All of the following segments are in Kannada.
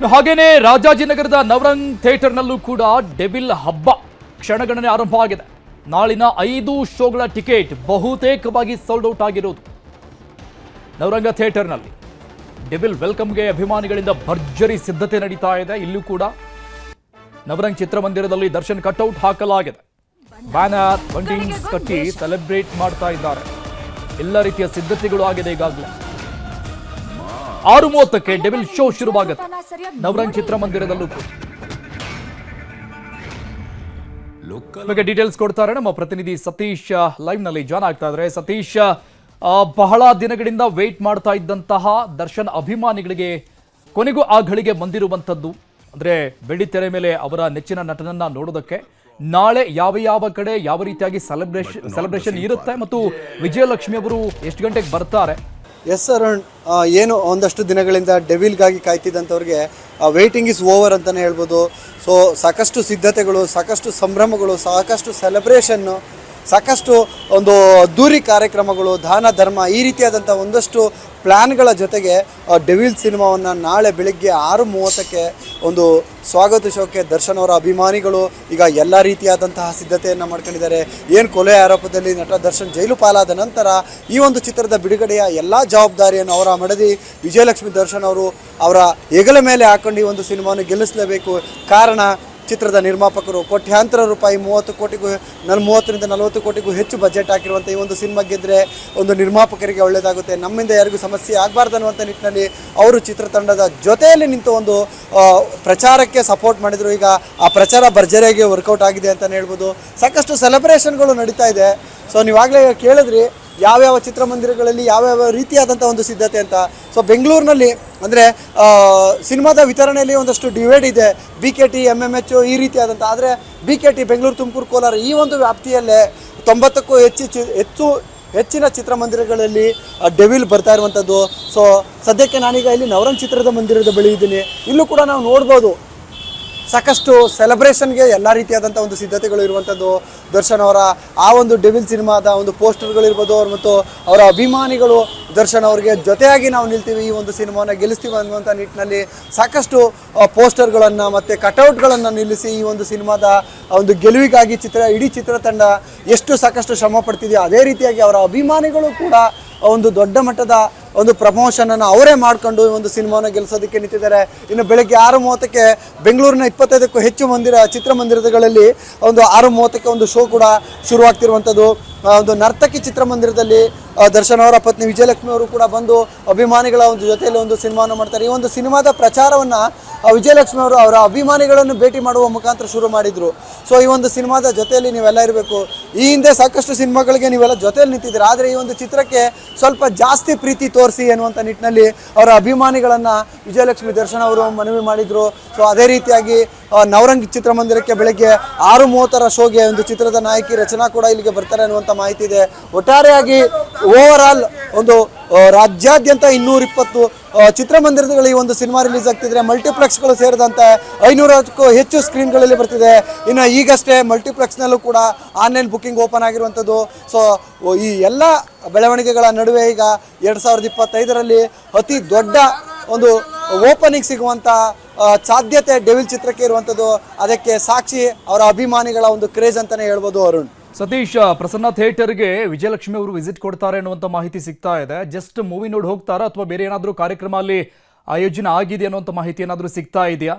ಹಾಗೇನೆ ರಾಜಾಜಿನಗರದ ನವರಂಗ್ ಥಿಯೇಟರ್ನಲ್ಲೂ ಕೂಡ ಡೆವಿಲ್ ಹಬ್ಬ ಕ್ಷಣಗಣನೆ ಆರಂಭ ಆಗಿದೆ. ನಾಳಿನ 5 ಶೋಗಳ ಟಿಕೆಟ್ ಬಹುತೇಕವಾಗಿ ಸೋಲ್ಡ್ ಔಟ್ ಆಗಿರುವುದು. ನವರಂಗ ಥಿಯೇಟರ್ನಲ್ಲಿ ಡೆವಿಲ್ ವೆಲ್ಕಮ್ಗೆ ಅಭಿಮಾನಿಗಳಿಂದ ಭರ್ಜರಿ ಸಿದ್ಧತೆ ನಡೀತಾ ಇದೆ. ಇಲ್ಲೂ ಕೂಡ ನವರಂಗ್ ಚಿತ್ರಮಂದಿರದಲ್ಲಿ ದರ್ಶನ್ ಕಟ್ಔಟ್ ಹಾಕಲಾಗಿದೆ. ಬ್ಯಾನರ್ ಬಂಟಿಂಗ್ಸ್ ಕಟ್ಟಿ ಸೆಲೆಬ್ರೇಟ್ ಮಾಡ್ತಾ ಇದ್ದಾರೆ. ಎಲ್ಲ ರೀತಿಯ ಸಿದ್ಧತೆಗಳು ಆಗಿದೆ. ಈಗಾಗಲೇ 6:30ಕ್ಕೆ ಡೆವಿಲ್ ಶೋ ಶುರುವಾಗುತ್ತೆ ನವರಂಗ್ ಚಿತ್ರಮಂದಿರದಲ್ಲೂ ಕೂಡ. ಬಗ್ಗೆ ಡೀಟೇಲ್ಸ್ ಕೊಡ್ತಾರೆ ನಮ್ಮ ಪ್ರತಿನಿಧಿ ಸತೀಶ್ ಲೈವ್ ನಲ್ಲಿ ಜಾಯ್ನ್ ಆಗ್ತಾ ಇದ್ದಾರೆ. ಸತೀಶ್, ಬಹಳ ದಿನಗಳಿಂದ ವೇಟ್ ಮಾಡ್ತಾ ಇದ್ದಂತಹ ದರ್ಶನ್ ಅಭಿಮಾನಿಗಳಿಗೆ ಕೊನೆಗೂ ಆ ಘಳಿಗೆ ಬಂದಿರುವಂತದ್ದು. ಅಂದ್ರೆ ಬೆಳ್ಳಿತೆರೆ ಮೇಲೆ ಅವರ ನೆಚ್ಚಿನ ನಟನನ್ನ ನೋಡೋದಕ್ಕೆ ನಾಳೆ ಯಾವ ಕಡೆ ಯಾವ ರೀತಿಯಾಗಿ ಸೆಲೆಬ್ರೇಷನ್ ಇರುತ್ತೆ ಮತ್ತು ವಿಜಯಲಕ್ಷ್ಮಿ ಅವರು ಎಷ್ಟು ಗಂಟೆಗೆ ಬರ್ತಾರೆ? ಎಸ್ ಅರುಣ್, ಏನು ಒಂದಷ್ಟು ದಿನಗಳಿಂದ ಡೆವಿಲ್ಗಾಗಿ ಕಾಯ್ತಿದ್ದಂಥವ್ರಿಗೆ ವೇಟಿಂಗ್ ಇಸ್ ಓವರ್ ಅಂತಲೇ ಹೇಳ್ಬೋದು. ಸೊ ಸಾಕಷ್ಟು ಸಿದ್ಧತೆಗಳು, ಸಾಕಷ್ಟು ಸಂಭ್ರಮಗಳು, ಸಾಕಷ್ಟು ಸೆಲೆಬ್ರೇಷನ್ನು, ಸಾಕಷ್ಟು ಒಂದು ಅದ್ದೂರಿ ಕಾರ್ಯಕ್ರಮಗಳು, ದಾನ ಧರ್ಮ, ಈ ರೀತಿಯಾದಂಥ ಒಂದಷ್ಟು ಪ್ಲ್ಯಾನ್ಗಳ ಜೊತೆಗೆ ಡೆವಿಲ್ ಸಿನಿಮಾವನ್ನು ನಾಳೆ ಬೆಳಿಗ್ಗೆ 6:30ಕ್ಕೆ ಒಂದು ಸ್ವಾಗತ ಶೋಕ್ಕೆ ದರ್ಶನ್ ಅವರ ಅಭಿಮಾನಿಗಳು ಈಗ ಎಲ್ಲ ರೀತಿಯಾದಂತಹ ಸಿದ್ಧತೆಯನ್ನು ಮಾಡ್ಕೊಂಡಿದ್ದಾರೆ. ಏನು ಕೊಲೆ ಆರೋಪದಲ್ಲಿ ನಟ ದರ್ಶನ್ ಜೈಲು ಪಾಲಾದ ನಂತರ ಈ ಒಂದು ಚಿತ್ರದ ಬಿಡುಗಡೆಯ ಎಲ್ಲ ಜವಾಬ್ದಾರಿಯನ್ನು ಅವರ ಮಡದಿ ವಿಜಯಲಕ್ಷ್ಮಿ ದರ್ಶನ್ ಅವರು ಅವರ ಹೆಗಲ ಮೇಲೆ ಹಾಕೊಂಡು ಈ ಒಂದು ಸಿನಿಮಾವನ್ನು ಗೆಲ್ಲಿಸಲೇಬೇಕು. ಕಾರಣ, ಚಿತ್ರದ ನಿರ್ಮಾಪಕರು ಕೋಟ್ಯಾಂತರ ರೂಪಾಯಿ 30ರಿಂದ 40 ಕೋಟಿಗೂ ಹೆಚ್ಚು ಬಜೆಟ್ ಹಾಕಿರುವಂಥ ಈ ಒಂದು ಸಿನಿಮಾ ಗೆದ್ದರೆ ಒಂದು ನಿರ್ಮಾಪಕರಿಗೆ ಒಳ್ಳೆಯದಾಗುತ್ತೆ, ನಮ್ಮಿಂದ ಯಾರಿಗೂ ಸಮಸ್ಯೆ ಆಗಬಾರ್ದು ಅನ್ನುವಂಥ ನಿಟ್ಟಿನಲ್ಲಿ ಅವರು ಚಿತ್ರತಂಡದ ಜೊತೆಯಲ್ಲಿ ನಿಂತು ಒಂದು ಪ್ರಚಾರಕ್ಕೆ ಸಪೋರ್ಟ್ ಮಾಡಿದರು. ಈಗ ಆ ಪ್ರಚಾರ ಭರ್ಜರಿಯಾಗಿ ವರ್ಕೌಟ್ ಆಗಿದೆ ಅಂತಲೇ ಹೇಳ್ಬೋದು. ಸಾಕಷ್ಟು ಸೆಲೆಬ್ರೇಷನ್ಗಳು ನಡೀತಾ ಇದೆ. ಸೊ ನೀವಾಗಲೇ ಕೇಳಿದ್ರಿ ಯಾವ್ಯಾವ ಚಿತ್ರಮಂದಿರಗಳಲ್ಲಿ ಯಾವ್ಯಾವ ರೀತಿಯಾದಂಥ ಒಂದು ಸಿದ್ಧತೆ ಅಂತ. ಸೊ ಬೆಂಗಳೂರಿನಲ್ಲಿ ಅಂದರೆ ಸಿನಿಮಾದ ವಿತರಣೆಯಲ್ಲಿ ಒಂದಷ್ಟು ಡಿವೈಡ್ ಇದೆ. BKT, MMH ಈ ರೀತಿಯಾದಂಥ. ಆದರೆ BKT ಬೆಂಗಳೂರು, ತುಮಕೂರು, ಕೋಲಾರ ಈ ಒಂದು ವ್ಯಾಪ್ತಿಯಲ್ಲೇ 90ಕ್ಕೂ ಹೆಚ್ಚಿನ ಚಿತ್ರಮಂದಿರಗಳಲ್ಲಿ ಡೆವಿಲ್ ಬರ್ತಾ ಇರುವಂಥದ್ದು. ಸೊ ಸದ್ಯಕ್ಕೆ ನಾನೀಗ ಇಲ್ಲಿ ನವರಂಗ್ ಚಿತ್ರದ ಮಂದಿರದ ಬಳಿ ಇದ್ದೀನಿ. ಇಲ್ಲೂ ಕೂಡ ನಾವು ನೋಡ್ಬೋದು ಸಾಕಷ್ಟು ಸೆಲೆಬ್ರೇಷನ್ಗೆ ಎಲ್ಲ ರೀತಿಯಾದಂಥ ಒಂದು ಸಿದ್ಧತೆಗಳು ಇರುವಂಥದ್ದು. ದರ್ಶನ್ ಅವರ ಆ ಒಂದು ಡೆವಿಲ್ ಸಿನಿಮಾದ ಒಂದು ಪೋಸ್ಟರ್ಗಳಿರ್ಬೋದು, ಮತ್ತು ಅವರ ಅಭಿಮಾನಿಗಳು ದರ್ಶನ್ ಅವರಿಗೆ ಜೊತೆಯಾಗಿ ನಾವು ನಿಲ್ತೀವಿ, ಈ ಒಂದು ಸಿನಿಮಾನ ಗೆಲ್ಲಿಸ್ತೀವಿ ಅನ್ನುವಂಥ ನಿಟ್ಟಿನಲ್ಲಿ ಸಾಕಷ್ಟು ಪೋಸ್ಟರ್ಗಳನ್ನು ಮತ್ತು ಕಟೌಟ್ಗಳನ್ನು ನಿಲ್ಲಿಸಿ ಈ ಒಂದು ಸಿನಿಮಾದ ಒಂದು ಗೆಲುವಿಗಾಗಿ ಇಡೀ ಚಿತ್ರತಂಡ ಎಷ್ಟು ಸಾಕಷ್ಟು ಶ್ರಮ ಪಡ್ತಿದೆಯೋ ಅದೇ ರೀತಿಯಾಗಿ ಅವರ ಅಭಿಮಾನಿಗಳು ಕೂಡ ಒಂದು ದೊಡ್ಡ ಮಟ್ಟದ ಒಂದು ಪ್ರಮೋಷನನ್ನು ಅವರೇ ಮಾಡಿಕೊಂಡು ಈ ಒಂದು ಸಿನಿಮಾನ ಗೆಲ್ಲಿಸೋದಕ್ಕೆ ನಿಂತಿದ್ದಾರೆ. ಇನ್ನು ಬೆಳಗ್ಗೆ 6:30ಕ್ಕೆ ಬೆಂಗಳೂರಿನ 25ಕ್ಕೂ ಹೆಚ್ಚು ಚಿತ್ರಮಂದಿರಗಳಲ್ಲಿ ಒಂದು 6:30ಕ್ಕೆ ಒಂದು ಶೋ ಕೂಡ ಶುರುವಾಗ್ತಿರುವಂಥದ್ದು. ಒಂದು ನರ್ತಕಿ ಚಿತ್ರಮಂದಿರದಲ್ಲಿ ದರ್ಶನ್ ಅವರ ಪತ್ನಿ ವಿಜಯಲಕ್ಷ್ಮಿ ಅವರು ಕೂಡ ಬಂದು ಅಭಿಮಾನಿಗಳ ಒಂದು ಜೊತೆಯಲ್ಲಿ ಒಂದು ಸಿನಿಮಾವನ್ನು ಮಾಡ್ತಾರೆ. ಈ ಒಂದು ಸಿನಿಮಾದ ಪ್ರಚಾರವನ್ನು ವಿಜಯಲಕ್ಷ್ಮಿ ಅವರು ಅವರ ಅಭಿಮಾನಿಗಳನ್ನು ಭೇಟಿ ಮಾಡುವ ಮುಖಾಂತರ ಶುರು ಮಾಡಿದರು. ಸೊ ಈ ಒಂದು ಸಿನಿಮಾದ ಜೊತೆಯಲ್ಲಿ ನೀವೆಲ್ಲ ಇರಬೇಕು. ಈ ಹಿಂದೆ ಸಾಕಷ್ಟು ಸಿನಿಮಾಗಳಿಗೆ ನೀವೆಲ್ಲ ಜೊತೆಯಲ್ಲಿ ನಿಂತಿದ್ದೀರಾ, ಆದರೆ ಈ ಒಂದು ಚಿತ್ರಕ್ಕೆ ಸ್ವಲ್ಪ ಜಾಸ್ತಿ ಪ್ರೀತಿ ತೋರಿಸಿ ಎನ್ನುವಂಥ ನಿಟ್ಟಿನಲ್ಲಿ ಅವರ ಅಭಿಮಾನಿಗಳನ್ನು ವಿಜಯಲಕ್ಷ್ಮಿ ದರ್ಶನ್ ಅವರು ಮನವಿ ಮಾಡಿದರು. ಸೊ ಅದೇ ರೀತಿಯಾಗಿ ನವರಂಗ್ ಚಿತ್ರಮಂದಿರಕ್ಕೆ ಬೆಳಗ್ಗೆ 6:30ರ ಶೋಗೆ ಒಂದು ಚಿತ್ರದ ನಾಯಕಿ ರಚನಾ ಕೂಡ ಇಲ್ಲಿಗೆ ಬರ್ತಾರೆ ಅನ್ನುವಂಥ ಮಾಹಿತಿ ಇದೆ. ಒಟ್ಟಾರೆಯಾಗಿ ಓವರ್ ಆಲ್ ಒಂದು ರಾಜ್ಯಾದ್ಯಂತ 220 ಚಿತ್ರಮಂದಿರಗಳು ಈ ಒಂದು ಸಿನಿಮಾ ರಿಲೀಸ್ ಆಗ್ತಿದ್ರೆ, ಮಲ್ಟಿಪ್ಲೆಕ್ಸ್ಗಳು ಸೇರಿದಂತೆ 500ಕ್ಕೂ ಹೆಚ್ಚು ಸ್ಕ್ರೀನ್ಗಳಲ್ಲಿ ಬರ್ತಿದೆ. ಇನ್ನು ಈಗಷ್ಟೇ ಮಲ್ಟಿಪ್ಲೆಕ್ಸ್ನಲ್ಲೂ ಕೂಡ ಆನ್ಲೈನ್ ಬುಕ್ಕಿಂಗ್ ಓಪನ್ ಆಗಿರುವಂಥದ್ದು. ಸೊ ಈ ಎಲ್ಲ ಬೆಳವಣಿಗೆಗಳ ನಡುವೆ ಈಗ 2025ರಲ್ಲಿ ಅತಿ ದೊಡ್ಡ ಒಂದು ಓಪನಿಂಗ್ ಸಿಗುವಂಥ ಸಾಧ್ಯತೆ ಡೆವಿಲ್ ಚಿತ್ರಕ್ಕೆ ಇರುವಂಥದ್ದು. ಅದಕ್ಕೆ ಸಾಕ್ಷಿ ಅವರ ಅಭಿಮಾನಿಗಳ ಒಂದು ಕ್ರೇಜ್ ಅಂತಲೇ ಹೇಳ್ಬೋದು. ಅರುಣ್, ಸತೀಶ್, ಪ್ರಸನ್ನ ಥಿಯೇಟರ್ಗೆ ವಿಜಯಲಕ್ಷ್ಮಿ ಅವರು ವಿಸಿಟ್ ಕೊಡ್ತಾರೆ ಅನ್ನುವಂಥ ಮಾಹಿತಿ ಸಿಗ್ತಾ ಇದೆ. ಜಸ್ಟ್ ಮೂವಿ ನೋಡಿ ಹೋಗ್ತಾರಾ ಅಥವಾ ಬೇರೆ ಏನಾದರೂ ಕಾರ್ಯಕ್ರಮ ಅಲ್ಲಿ ಆಯೋಜನೆ ಆಗಿದೆ ಅನ್ನುವಂಥ ಮಾಹಿತಿ ಏನಾದರೂ ಸಿಗ್ತಾ ಇದೆಯಾ?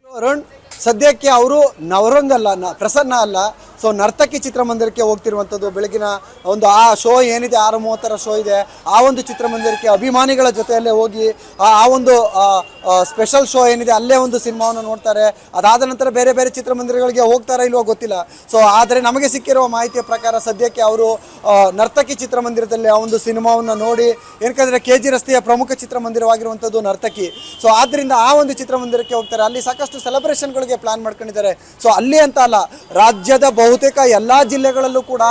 ಅರುಣ್, ಸದ್ಯಕ್ಕೆ ಅವರು ನವರಂಗ್ ಅಲ್ಲ, ಪ್ರಸನ್ನ ಅಲ್ಲ, ಸೊ ನರ್ತಕಿ ಚಿತ್ರಮಂದಿರಕ್ಕೆ ಹೋಗ್ತಿರುವಂಥದ್ದು. ಬೆಳಗಿನ ಒಂದು ಆ ಶೋ ಏನಿದೆ 6:30ರ ಶೋ ಇದೆ, ಆ ಒಂದು ಚಿತ್ರಮಂದಿರಕ್ಕೆ ಅಭಿಮಾನಿಗಳ ಜೊತೆಯಲ್ಲೇ ಹೋಗಿ ಆ ಒಂದು ಸ್ಪೆಷಲ್ ಶೋ ಏನಿದೆ ಅಲ್ಲೇ ಒಂದು ಸಿನಿಮಾವನ್ನು ನೋಡ್ತಾರೆ. ಅದಾದ ನಂತರ ಬೇರೆ ಬೇರೆ ಚಿತ್ರಮಂದಿರಗಳಿಗೆ ಹೋಗ್ತಾರಾ ಇಲ್ವೋ ಗೊತ್ತಿಲ್ಲ. ಸೊ ಆದರೆ ನಮಗೆ ಸಿಕ್ಕಿರುವ ಮಾಹಿತಿಯ ಪ್ರಕಾರ ಸದ್ಯಕ್ಕೆ ಅವರು ನರ್ತಕಿ ಚಿತ್ರಮಂದಿರದಲ್ಲಿ ಆ ಒಂದು ಸಿನಿಮಾವನ್ನು ನೋಡಿ, ಏನಕ್ಕಂದರೆ KG ರಸ್ತೆಯ ಪ್ರಮುಖ ಚಿತ್ರಮಂದಿರವಾಗಿರುವಂಥದ್ದು ನರ್ತಕಿ. ಸೊ ಆದ್ದರಿಂದ ಆ ಒಂದು ಚಿತ್ರಮಂದಿರಕ್ಕೆ ಹೋಗ್ತಾರೆ. ಅಲ್ಲಿ ಸಾಕಷ್ಟು ಸೆಲೆಬ್ರೇಷನ್ಗಳಿಗೆ ಪ್ಲಾನ್ ಮಾಡ್ಕೊಂಡಿದ್ದಾರೆ. ಸೊ ಅಲ್ಲಿ ಅಂತ ಅಲ್ಲ, ರಾಜ್ಯದ ಬಹುತೇಕ ಎಲ್ಲ ಜಿಲ್ಲೆಗಳಲ್ಲೂ ಕೂಡ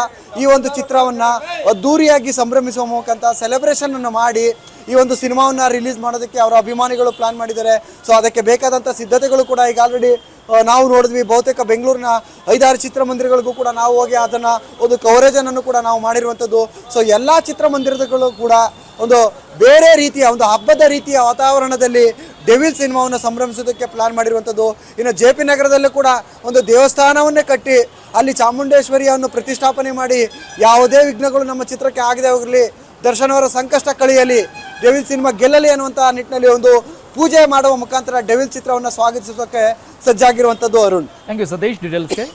ಈ ಒಂದು ಚಿತ್ರವನ್ನು ಅದ್ದೂರಿಯಾಗಿ ಸಂಭ್ರಮಿಸುವ ಮುಖಾಂತರ ಸೆಲೆಬ್ರೇಷನ್ ಅನ್ನು ಮಾಡಿ ಈ ಒಂದು ಸಿನಿಮಾವನ್ನು ರಿಲೀಸ್ ಮಾಡೋದಕ್ಕೆ ಅವರ ಅಭಿಮಾನಿಗಳು ಪ್ಲಾನ್ ಮಾಡಿದ್ದಾರೆ. ಸೊ ಅದಕ್ಕೆ ಬೇಕಾದಂಥ ಸಿದ್ಧತೆಗಳು ಕೂಡ ಈಗ ಆಲ್ರೆಡಿ ನಾವು ನೋಡಿದ್ವಿ. ಬಹುತೇಕ ಬೆಂಗಳೂರಿನ 5-6 ಚಿತ್ರಮಂದಿರಗಳಿಗೂ ಕೂಡ ನಾವು ಹೋಗಿ ಅದನ್ನು ಒಂದು ಕವರೇಜನ್ನು ಕೂಡ ನಾವು ಮಾಡಿರುವಂಥದ್ದು. ಸೊ ಎಲ್ಲ ಚಿತ್ರಮಂದಿರಗಳು ಕೂಡ ಒಂದು ಬೇರೆ ರೀತಿಯ ಒಂದು ಹಬ್ಬದ ರೀತಿಯ ವಾತಾವರಣದಲ್ಲಿ ಡೆವಿಲ್ ಸಿನಿಮಾವನ್ನು ಸಂಭ್ರಮಿಸೋದಕ್ಕೆ ಪ್ಲಾನ್ ಮಾಡಿರುವಂಥದ್ದು. ಇನ್ನು JP ನಗರದಲ್ಲೂ ಕೂಡ ಒಂದು ದೇವಸ್ಥಾನವನ್ನೇ ಕಟ್ಟಿ ಅಲ್ಲಿ ಚಾಮುಂಡೇಶ್ವರಿಯನ್ನು ಪ್ರತಿಷ್ಠಾಪನೆ ಮಾಡಿ ಯಾವುದೇ ವಿಘ್ನಗಳು ನಮ್ಮ ಚಿತ್ರಕ್ಕೆ ಆಗದೆ ಹೋಗಲಿ, ದರ್ಶನ್ ಅವರ ಸಂಕಷ್ಟ ಕಳೆಯಲಿ, ಡೆವಿಲ್ ಸಿನಿಮಾ ಗೆಲ್ಲಲಿ ಅನ್ನುವಂಥ ನಿಟ್ಟಿನಲ್ಲಿ ಒಂದು ಪೂಜೆ ಮಾಡುವ ಮುಖಾಂತರ ಡೆವಿಲ್ ಚಿತ್ರವನ್ನು ಸ್ವಾಗತಿಸೋಕೆ ಸಜ್ಜಾಗಿರುವಂಥದ್ದು. Arun, thank you Satish ಡೀಟೇಲ್ಸ್ಗೆ.